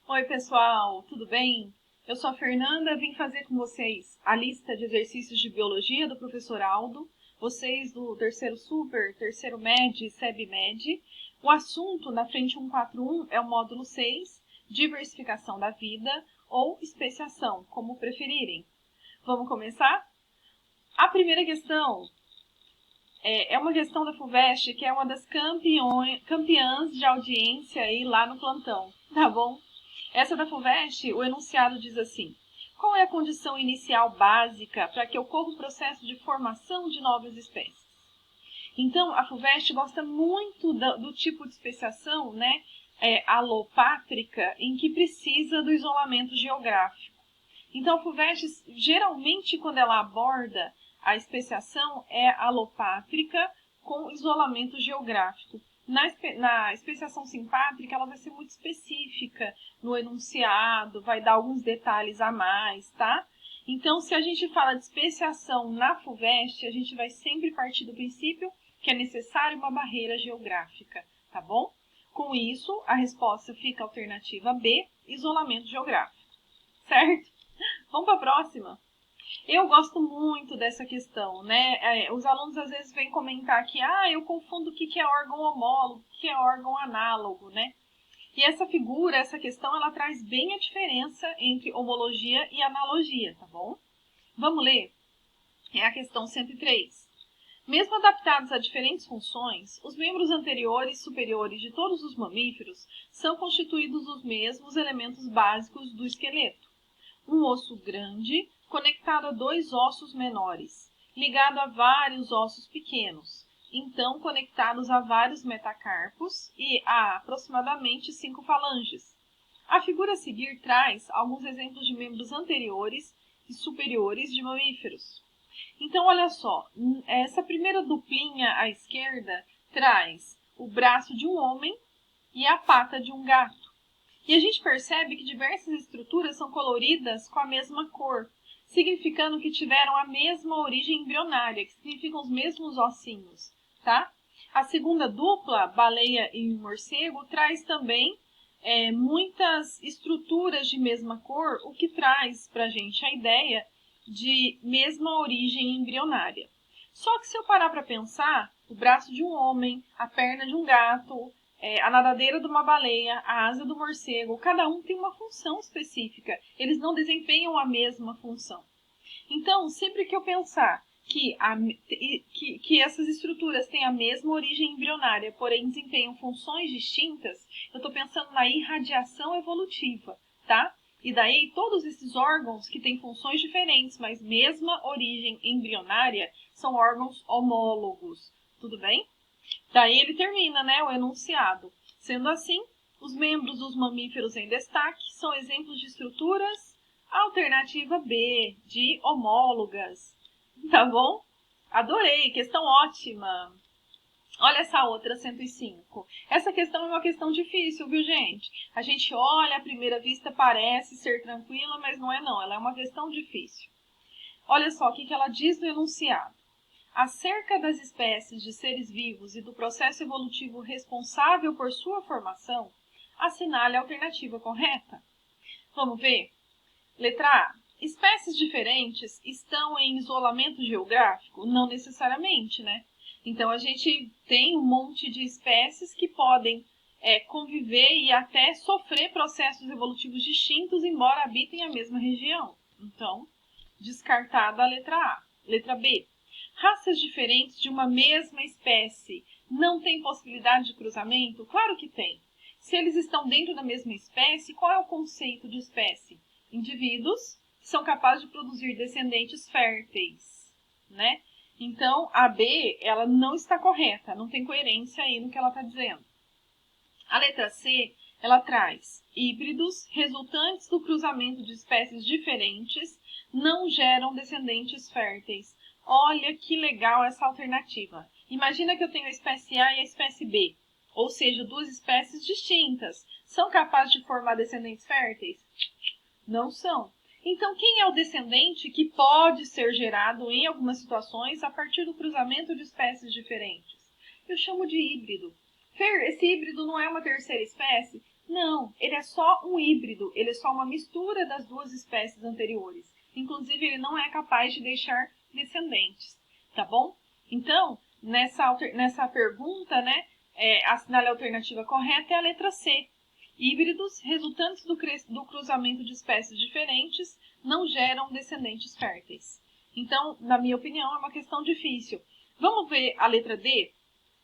Oi, pessoal, tudo bem? Eu sou a Fernanda, vim fazer com vocês a lista de exercícios de biologia do professor Aldo, vocês do terceiro Super, terceiro Med e SEB Med. O assunto na frente 141 é o módulo 6, diversificação da vida ou especiação, como preferirem. Vamos começar? A primeira questão é uma questão da FUVEST, que é uma das campeãs de audiência aí lá no plantão, tá bom? Essa da FUVEST, o enunciado diz assim: qual é a condição inicial básica para que ocorra o processo de formação de novas espécies? Então, a FUVEST gosta muito do tipo de especiação, né, alopátrica, em que precisa do isolamento geográfico. Então, a FUVEST, geralmente, quando ela aborda a especiação, é alopátrica com isolamento geográfico. Na especiação simpátrica, ela vai ser muito específica no enunciado, vai dar alguns detalhes a mais, tá? Então, se a gente fala de especiação na FUVEST, a gente vai sempre partir do princípio que é necessária uma barreira geográfica, tá bom? Com isso, a resposta fica alternativa B, isolamento geográfico, certo? Vamos para a próxima? Eu gosto muito dessa questão, né? Os alunos às vezes vêm comentar que eu confundo o que é órgão homólogo, o que é órgão análogo, né? E essa figura, essa questão, ela traz bem a diferença entre homologia e analogia, tá bom? Vamos ler? É a questão 103. Mesmo adaptados a diferentes funções, os membros anteriores e superiores de todos os mamíferos são constituídos dos mesmos elementos básicos do esqueleto. Um osso grande conectado a dois ossos menores, ligado a vários ossos pequenos, então conectados a vários metacarpos e a aproximadamente 5 falanges. A figura a seguir traz alguns exemplos de membros anteriores e superiores de mamíferos. Então, olha só, essa primeira duplinha à esquerda traz o braço de um homem e a pata de um gato. E a gente percebe que diversas estruturas são coloridas com a mesma cor, significando que tiveram a mesma origem embrionária, que significam os mesmos ossinhos, tá? A segunda dupla, baleia e morcego, traz também muitas estruturas de mesma cor, o que traz para a gente a ideia de mesma origem embrionária. Só que se eu parar para pensar, o braço de um homem, a perna de um gato, a nadadeira de uma baleia, a asa do morcego, cada um tem uma função específica. Eles não desempenham a mesma função. Então, sempre que eu pensar que essas estruturas têm a mesma origem embrionária, porém desempenham funções distintas, eu estou pensando na irradiação evolutiva, tá? E daí, todos esses órgãos que têm funções diferentes, mas mesma origem embrionária, são órgãos homólogos. Tudo bem? Daí ele termina, né, o enunciado. Sendo assim, os membros dos mamíferos em destaque são exemplos de estruturas alternativa B, de homólogas. Tá bom? Adorei, questão ótima. Olha essa outra, 105. Essa questão é uma questão difícil, viu, gente? A gente olha, à primeira vista parece ser tranquila, mas não é não. Ela é uma questão difícil. Olha só o que ela diz no enunciado. Acerca das espécies de seres vivos e do processo evolutivo responsável por sua formação, assinale a alternativa correta. Vamos ver? Letra A. Espécies diferentes estão em isolamento geográfico? Não necessariamente, né? Então, a gente tem um monte de espécies que podem conviver e até sofrer processos evolutivos distintos, embora habitem a mesma região. Então, descartada a letra A. Letra B. Raças diferentes de uma mesma espécie não têm possibilidade de cruzamento? Claro que tem. Se eles estão dentro da mesma espécie, qual é o conceito de espécie? Indivíduos que são capazes de produzir descendentes férteis, né? Então, a B, ela não está correta, não tem coerência aí no que ela está dizendo. A letra C, ela traz híbridos resultantes do cruzamento de espécies diferentes não geram descendentes férteis. Olha que legal essa alternativa. Imagina que eu tenho a espécie A e a espécie B, ou seja, duas espécies distintas. São capazes de formar descendentes férteis? Não são. Então, quem é o descendente que pode ser gerado em algumas situações a partir do cruzamento de espécies diferentes? Eu chamo de híbrido. Fer, esse híbrido não é uma terceira espécie? Não, ele é só um híbrido, ele é só uma mistura das duas espécies anteriores. Inclusive, ele não é capaz de deixar descendentes, tá bom? Então, nessa pergunta, né, a alternativa correta é a letra C. Híbridos resultantes do cruzamento de espécies diferentes não geram descendentes férteis. Então, na minha opinião, é uma questão difícil. Vamos ver a letra D?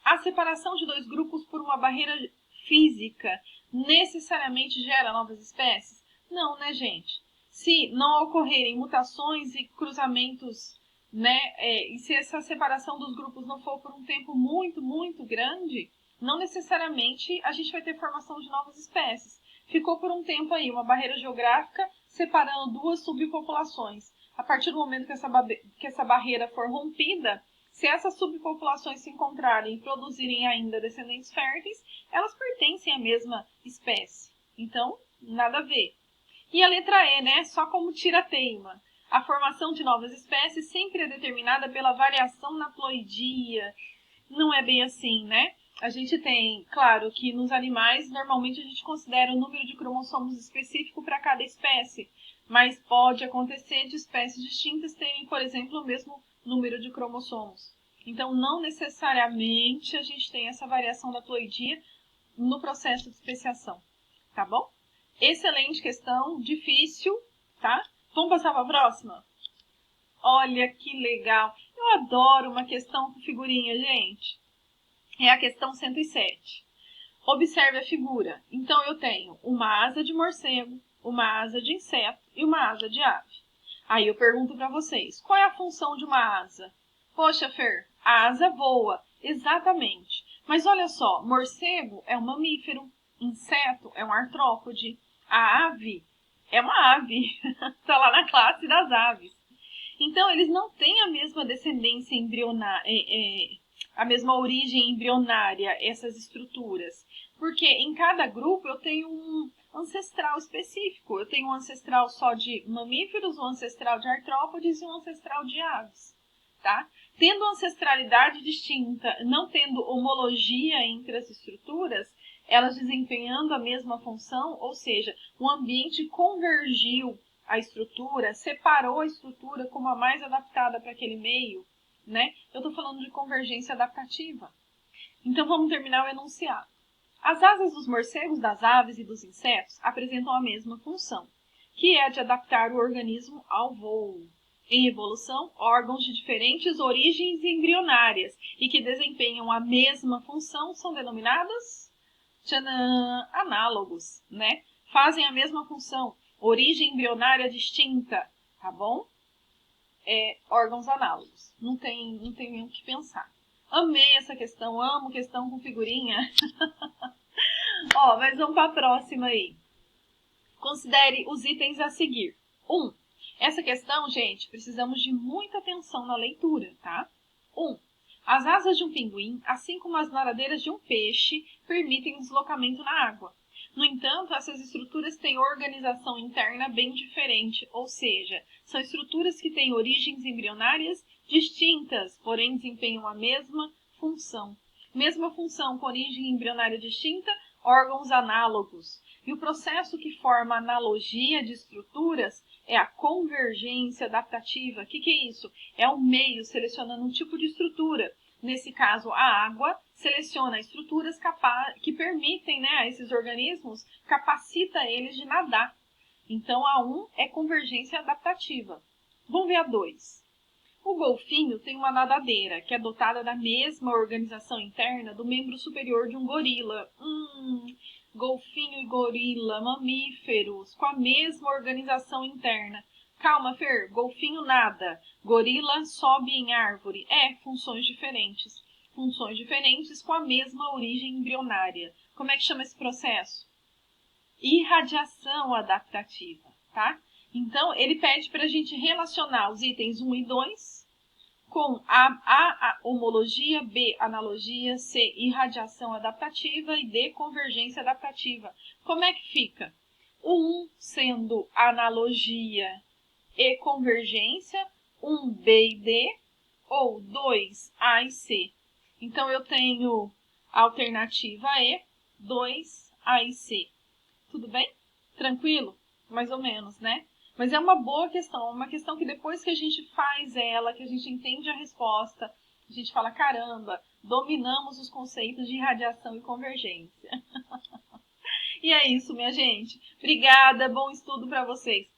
A separação de dois grupos por uma barreira física necessariamente gera novas espécies? Não, né, gente? Se não ocorrerem mutações e cruzamentos, né, e se essa separação dos grupos não for por um tempo muito, muito grande, não necessariamente a gente vai ter formação de novas espécies. Ficou por um tempo aí uma barreira geográfica separando duas subpopulações. A partir do momento que essa barreira for rompida, se essas subpopulações se encontrarem e produzirem ainda descendentes férteis, elas pertencem à mesma espécie. Então, nada a ver. E a letra E, né? Só como tira-teima. A formação de novas espécies sempre é determinada pela variação na ploidia. Não é bem assim, né? A gente tem, claro, que nos animais, normalmente a gente considera o número de cromossomos específico para cada espécie. Mas pode acontecer de espécies distintas terem, por exemplo, o mesmo número de cromossomos. Então, não necessariamente a gente tem essa variação da ploidia no processo de especiação, tá bom? Excelente questão, difícil, tá? Vamos passar para a próxima? Olha que legal! Eu adoro uma questão com figurinha, gente. É a questão 107. Observe a figura. Então, eu tenho uma asa de morcego, uma asa de inseto e uma asa de ave. Aí eu pergunto para vocês, qual é a função de uma asa? Poxa, Fer, a asa voa. Exatamente. Mas olha só, morcego é um mamífero, inseto é um artrópode, a ave é uma ave. Está lá na classe das aves. Então, eles não têm a mesma descendência embrionária, a mesma origem embrionária, essas estruturas. Porque em cada grupo eu tenho um ancestral específico. Eu tenho um ancestral só de mamíferos, um ancestral de artrópodes e um ancestral de aves, tá? Tendo ancestralidade distinta, não tendo homologia entre as estruturas, elas desempenhando a mesma função, ou seja, o ambiente convergiu a estrutura, separou a estrutura como a mais adaptada para aquele meio, né? Eu estou falando de convergência adaptativa. Então, vamos terminar o enunciado. As asas dos morcegos, das aves e dos insetos apresentam a mesma função, que é a de adaptar o organismo ao voo. Em evolução, órgãos de diferentes origens embrionárias e que desempenham a mesma função são denominados análogos, né? Fazem a mesma função, origem embrionária distinta, tá bom? Órgãos análogos. Não tem nem o que pensar. Amei essa questão, amo questão com figurinha. Ó, mas vamos para a próxima aí. Considere os itens a seguir. 1. Essa questão, gente, precisamos de muita atenção na leitura, tá? 1. As asas de um pinguim, assim como as nadadeiras de um peixe, permitem o deslocamento na água. No entanto, essas estruturas têm organização interna bem diferente, ou seja, são estruturas que têm origens embrionárias distintas, porém desempenham a mesma função. Mesma função com origem embrionária distinta, órgãos análogos. E o processo que forma a analogia de estruturas é a convergência adaptativa. O que é isso? É o meio selecionando um tipo de estrutura. Nesse caso, a água seleciona estruturas que permitem, né, a esses organismos, capacita eles de nadar. Então, a 1 é convergência adaptativa. Vamos ver a 2. O golfinho tem uma nadadeira, que é dotada da mesma organização interna do membro superior de um gorila. Golfinho e gorila, mamíferos, com a mesma organização interna. Calma, Fer, golfinho nada, gorila sobe em árvore. Funções diferentes. Funções diferentes com a mesma origem embrionária. Como é que chama esse processo? Irradiação adaptativa, tá? Então, ele pede para a gente relacionar os itens 1 e 2 com A, homologia, B, analogia, C, irradiação adaptativa e D, convergência adaptativa. Como é que fica? O 1 sendo analogia e convergência, 1, B e D, ou 2, A e C. Então, eu tenho a alternativa E, 2, A e C. Tudo bem? Tranquilo? Mais ou menos, né? Mas é uma boa questão, uma questão que depois que a gente faz ela, que a gente entende a resposta, a gente fala, caramba, dominamos os conceitos de radiação e convergência. E é isso, minha gente. Obrigada, bom estudo para vocês.